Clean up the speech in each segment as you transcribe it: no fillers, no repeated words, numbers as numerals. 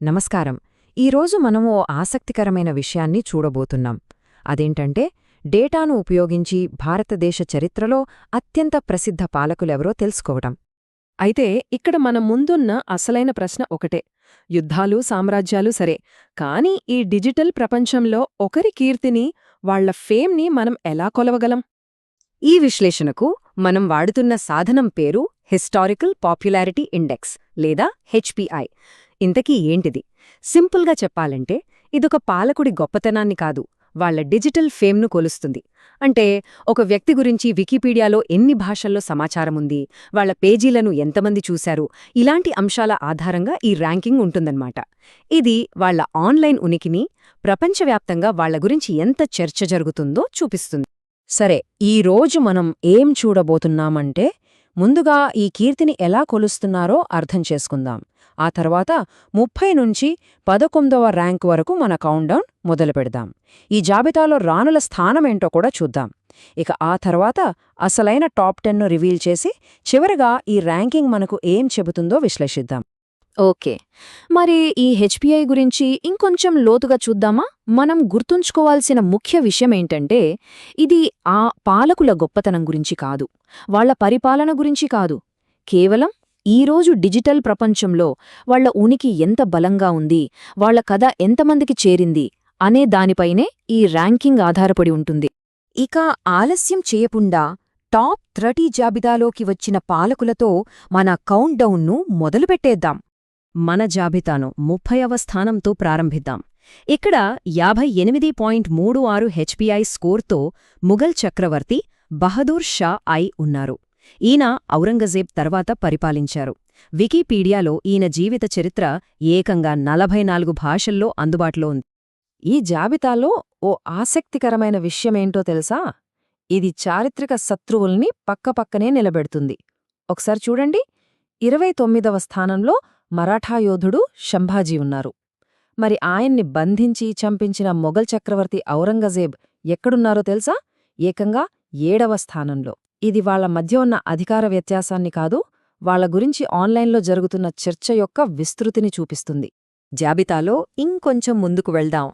నమస్కారం. ఈరోజు మనం ఓ ఆసక్తికరమైన విషయాన్ని చూడబోతున్నాం. అదేంటంటే, డేటాను ఉపయోగించి భారతదేశ చరిత్రలో అత్యంత ప్రసిద్ధ పాలకులెవరో తెలుసుకోవటం. అయితే ఇక్కడ మన ముందున్న అసలైన ప్రశ్న ఒకటే. యుద్ధాలు, సామ్రాజ్యాలు సరే, కానీ ఈ డిజిటల్ ప్రపంచంలో ఒకరి కీర్తిని, వాళ్ల ఫేమ్ని మనం ఎలా కొలవగలం? ఈ విశ్లేషణకు మనం వాడుతున్న సాధనం పేరు హిస్టారికల్ పాపులారిటీ ఇండెక్స్ లేదా హెచ్పిఐ. ఇంతకీ ఏంటిది? సింపుల్గా చెప్పాలంటే ఇదొక పాలకుడి గొప్పతనాన్ని కాదు, వాళ్ల డిజిటల్ ఫేమ్ను కొలుస్తుంది. అంటే ఒక వ్యక్తి గురించి వికీపీడియాలో ఎన్ని భాషల్లో సమాచారముంది, వాళ్ల పేజీలను ఎంతమంది చూశారు, ఇలాంటి అంశాల ఆధారంగా ఈ ర్యాంకింగ్ ఉంటుందన్నమాట. ఇది వాళ్ల ఆన్లైన్ ఉనికిని, ప్రపంచవ్యాప్తంగా వాళ్ల గురించి ఎంత చర్చ జరుగుతుందో చూపిస్తుంది. సరే, ఈరోజు మనం ఏం చూడబోతున్నామంటే, ముందుగా ఈ కీర్తిని ఎలా కొలుస్తున్నారో అర్థం చేసుకుందాం. ఆ తర్వాత 30 నుంచి 11వ ర్యాంక్ వరకు మన కౌంట్డౌన్ మొదలుపెడదాం. ఈ జాబితాలో రాణుల స్థానమేంటో కూడా చూద్దాం. ఇక ఆ తర్వాత అసలైన టాప్ 10ను రివీల్ చేసి చివరగా ఈ ర్యాంకింగ్ మనకు ఏం చెబుతుందో విశ్లేషిద్దాం. ఓకే, మరి ఈ హెచ్పిఐ గురించి ఇంకొంచెం లోతుగా చూద్దామా? మనం గుర్తుంచుకోవాల్సిన ముఖ్య విషయమేంటంటే, ఇది ఆ పాలకుల గొప్పతనం గురించి కాదు, వాళ్ల పరిపాలన గురించి కాదు, కేవలం ఈరోజు డిజిటల్ ప్రపంచంలో వాళ్ల ఉనికి ఎంత బలంగా ఉంది, వాళ్ల కథ ఎంతమందికి చేరింది అనే దానిపైనే ఈ ర్యాంకింగ్ ఆధారపడి ఉంటుంది. ఇక ఆలస్యం చేయకుండా టాప్ 30 జాబితాలోకి వచ్చిన పాలకులతో మన కౌంట్డౌన్ను మొదలుపెట్టేద్దాం. మన జాబితాను 30వ స్థానంతో ప్రారంభిద్దాం. ఇక్కడ 58.36 హెచ్పిఐ స్కోర్తో ముఘల్ చక్రవర్తి బహదూర్ షా ఐ ఉన్నారు. ఈయన ఔరంగజేబ్ తర్వాత పరిపాలించారు. వికీపీడియాలో ఈయన జీవిత చరిత్ర ఏకంగా 44 భాషల్లో అందుబాటులో ఉంది. ఈ జాబితాలో ఓ ఆసక్తికరమైన విషయమేంటో తెలుసా? ఇది చారిత్రక శత్రువుల్ని పక్కపక్కనే నిలబెడుతుంది. ఒకసారి చూడండి, 29వ స్థానంలో మరాఠా యోధుడు శంభాజీ ఉన్నారు. మరి ఆయన్ని బంధించి చంపించిన మొఘల్ చక్రవర్తి ఔరంగజేబ్ ఎక్కడున్నారో తెలుసా? ఏకంగా 7వ స్థానంలో. ఇది వాళ్ల మధ్య ఉన్న అధికార వ్యత్యాసాన్ని కాదు, వాళ్ల గురించి ఆన్లైన్లో జరుగుతున్న చర్చ యొక్క విస్తృతిని చూపిస్తుంది. జాబితాలో ఇంకొంచెం ముందుకు వెళ్దాం.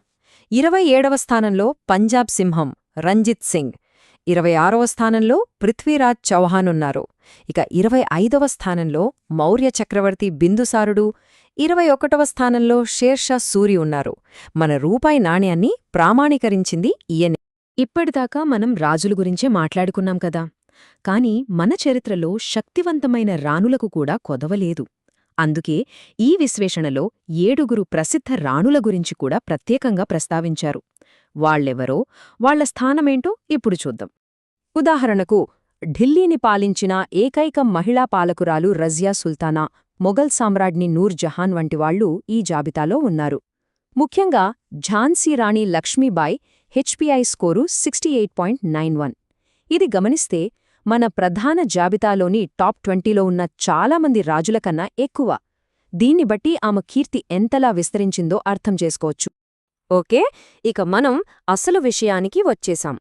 27వ స్థానంలో పంజాబ్ సింహం రంజిత్ సింగ్, 26వ స్థానంలో పృథ్వీరాజ్ చౌహాన్ ఉన్నారు. ఇక 25వ స్థానంలో మౌర్య చక్రవర్తి బిందుసారుడు, 21వ స్థానంలో షేర్షా సూరి ఉన్నారు. మన రూపాయి నాణ్యాన్ని ప్రామాణీకరించింది ఈయనే. ఇప్పటిదాకా మనం రాజుల గురించే మాట్లాడుకున్నాం కదా, కాని మన చరిత్రలో శక్తివంతమైన రాణులకు కూడా కొదవలేదు. అందుకే ఈ విశ్లేషణలో 7 ప్రసిద్ధ రాణుల గురించి కూడా ప్రత్యేకంగా ప్రస్తావించారు. వాళ్లెవరో, వాళ్ల స్థానమేంటో ఇప్పుడు చూద్దాం. ఉదాహరణకు, ఢిల్లీని పాలించిన ఏకైక మహిళా పాలకురాలు రజియా సుల్తానా, మొఘల్ సామ్రాజ్ఞి నూర్ జహాన్ వంటివాళ్లు ఈ జాబితాలో ఉన్నారు. ముఖ్యంగా ఝాన్సీ రాణి లక్ష్మీబాయి హెచ్పిఐ స్కోరు 68.91. ఇది గమనిస్తే మన ప్రధాన జాబితాలోని టాప్ 20లో ఉన్న చాలామంది రాజులకన్నా ఎక్కువ. దీన్ని బట్టి ఆమె కీర్తి ఎంతలా విస్తరించిందో అర్థం చేసుకోవచ్చు. ఓకే, ఇక మనం అసలు విషయానికి వచ్చేశాం.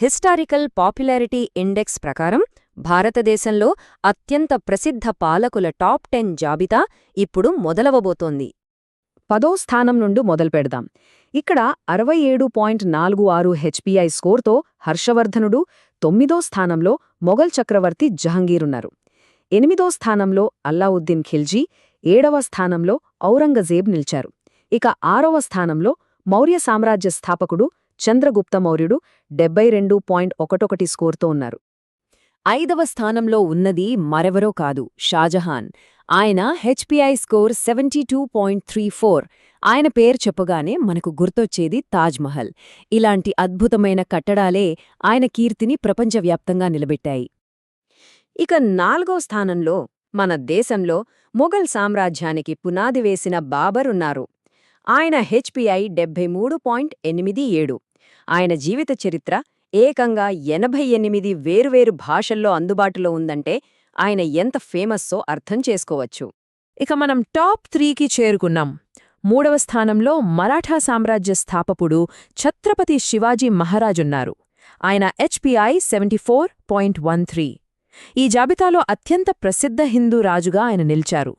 హిస్టారికల్ పాపులారిటీ ఇండెక్స్ ప్రకారం భారతదేశంలో అత్యంత ప్రసిద్ధ పాలకుల టాప్ 10 జాబితా ఇప్పుడు మొదలవబోతోంది. 10వ స్థానం నుండి మొదలుపెడదాం. ఇక్కడ 67.46 హెచ్పిఐ స్కోర్తో హర్షవర్ధనుడు, 9వ స్థానంలో మొఘల్ చక్రవర్తి జహంగీరున్నారు. 8వ స్థానంలో అల్లావుద్దీన్ ఖిల్జీ, 7వ స్థానంలో ఔరంగజేబ్ నిలిచారు. ఇక 6వ స్థానంలో మౌర్య సామ్రాజ్య స్థాపకుడు చంద్రగుప్త మౌర్యుడు 72.11 స్కోర్తో ఉన్నారు. 5వ స్థానంలో ఉన్నది మరెవరో కాదు, షాజహాన్. ఆయన హెచ్పిఐ స్కోర్ 72.34. ఆయన పేరు చెప్పగానే మనకు గుర్తొచ్చేది తాజ్మహల్. ఇలాంటి అద్భుతమైన కట్టడాలే ఆయన కీర్తిని ప్రపంచవ్యాప్తంగా నిలబెట్టాయి. ఇక 4వ స్థానంలో మన దేశంలో మొఘల్ సామ్రాజ్యానికి పునాది వేసిన బాబర్ ఉన్నారు. ఆయన హెచ్పిఐ 73.87. ఆయన జీవిత చరిత్ర ఏకంగా 88 వేర్వేరు భాషల్లో అందుబాటులో ఉందంటే ఆయన ఎంత ఫేమస్సో అర్థం చేసుకోవచ్చు. ఇక మనం టాప్ 3కి చేరుకున్నాం. 3వ స్థానంలో మరాఠా సామ్రాజ్య స్థాపకుడు ఛత్రపతి శివాజీ మహారాజున్నారు. ఆయన హెచ్పిఐ 74.13. ఈ జాబితాలో అత్యంత ప్రసిద్ధ హిందూ రాజుగా ఆయన నిలిచారు.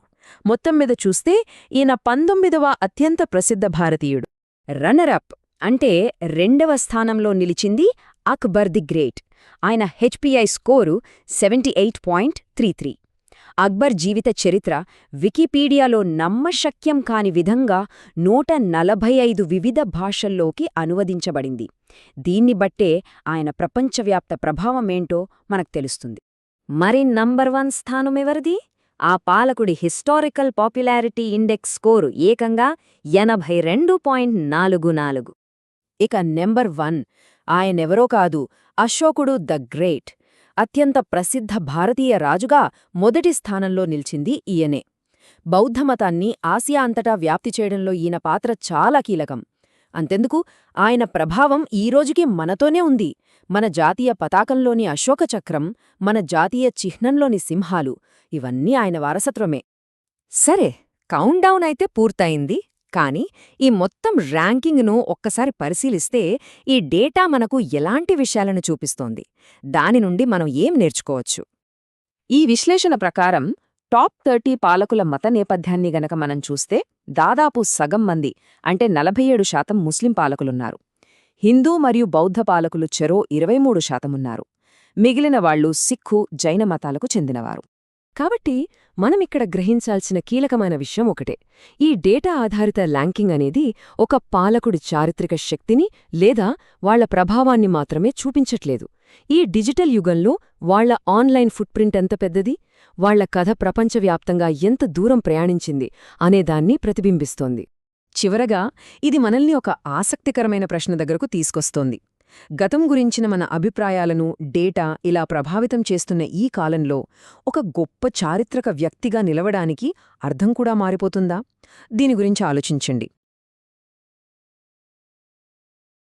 మొత్తం మీద చూస్తే ఈయన 19వ అత్యంత ప్రసిద్ధ భారతీయుడు. రన్నరప్ అంటే 2వ స్థానంలో నిలిచింది అక్బర్ ది గ్రేట్. ఆయన హెచ్పిఐ స్కోరు 78.33. అక్బర్ జీవిత చరిత్ర వికీపీడియాలో నమ్మశక్యం కాని విధంగా 145 వివిధ భాషల్లోకి అనువదించబడింది. దీన్ని బట్టే ఆయన ప్రపంచవ్యాప్త ప్రభావమేంటో మనకు తెలుస్తుంది. మరి నంబర్ 1 స్థానమెవరిది? ఆ పాలకుడి హిస్టారికల్ పాపులారిటీ ఇండెక్స్ స్కోరు ఏకంగా 82.44. ఇక నెంబర్ 1 ఆయనెవరో కాదు, అశోకుడు ద గ్రేట్. అత్యంత ప్రసిద్ధ భారతీయ రాజుగా మొదటి స్థానంలో నిలిచింది ఈయనే. బౌద్ధమతాన్ని ఆసియా అంతటా వ్యాప్తి చేయడంలో ఈయన పాత్ర చాలా కీలకం. అంతెందుకు, ఆయన ప్రభావం ఈరోజుకి మనతోనే ఉంది. మన జాతీయ పతాకంలోని అశోక చక్రం, మన జాతీయ చిహ్నంలోని సింహాలు ఇవన్నీ ఆయన వారసత్వమే. సరే, కౌంట్డౌన్ అయితే పూర్తయింది. కానీ ఈ మొత్తం ర్యాంకింగ్ను ఒక్కసారి పరిశీలిస్తే ఈ డేటా మనకు ఎలాంటి విషయాలను చూపిస్తోంది? దాని నుండి మనం ఏం నేర్చుకోవచ్చు? ఈ విశ్లేషణ ప్రకారం టాప్ 30 పాలకుల మత నేపథ్యాన్ని గనక మనం చూస్తే దాదాపు సగం మంది అంటే 47% ముస్లిం పాలకులున్నారు. హిందూ మరియు బౌద్ధ పాలకులు చెరో 23% ఉన్నారు. మిగిలిన వాళ్లు సిక్ఖు, జైన మతాలకు చెందినవారు. కాబట్టి మనమిక్కడ గ్రహించాల్సిన కీలకమైన విషయం ఒకటే: ఈ డేటా ఆధారిత ర్యాంకింగ్ అనేది ఒక పాలకుడి చారిత్రక శక్తిని లేదా వాళ్ల ప్రభావాన్ని మాత్రమే చూపించట్లేదు. ఈ డిజిటల్ యుగంలో వాళ్ల ఆన్లైన్ ఫుట్ప్రింట్ ఎంత పెద్దది, వాళ్ల కథ ప్రపంచవ్యాప్తంగా ఎంత దూరం ప్రయాణించింది అనేదాన్ని ప్రతిబింబిస్తోంది. చివరగా ఇది మనల్ని ఒక ఆసక్తికరమైన ప్రశ్న దగ్గరకు తీసుకొస్తోంది. గతం గురించిన మన అభిప్రాయాలను డేటా ఇలా ప్రభావితం చేస్తున్న ఈ కాలంలో ఒక గొప్ప చారిత్రక వ్యక్తిగా నిలవడానికి అర్థం కూడా మారిపోతుందా? దీని గురించి ఆలోచించండి.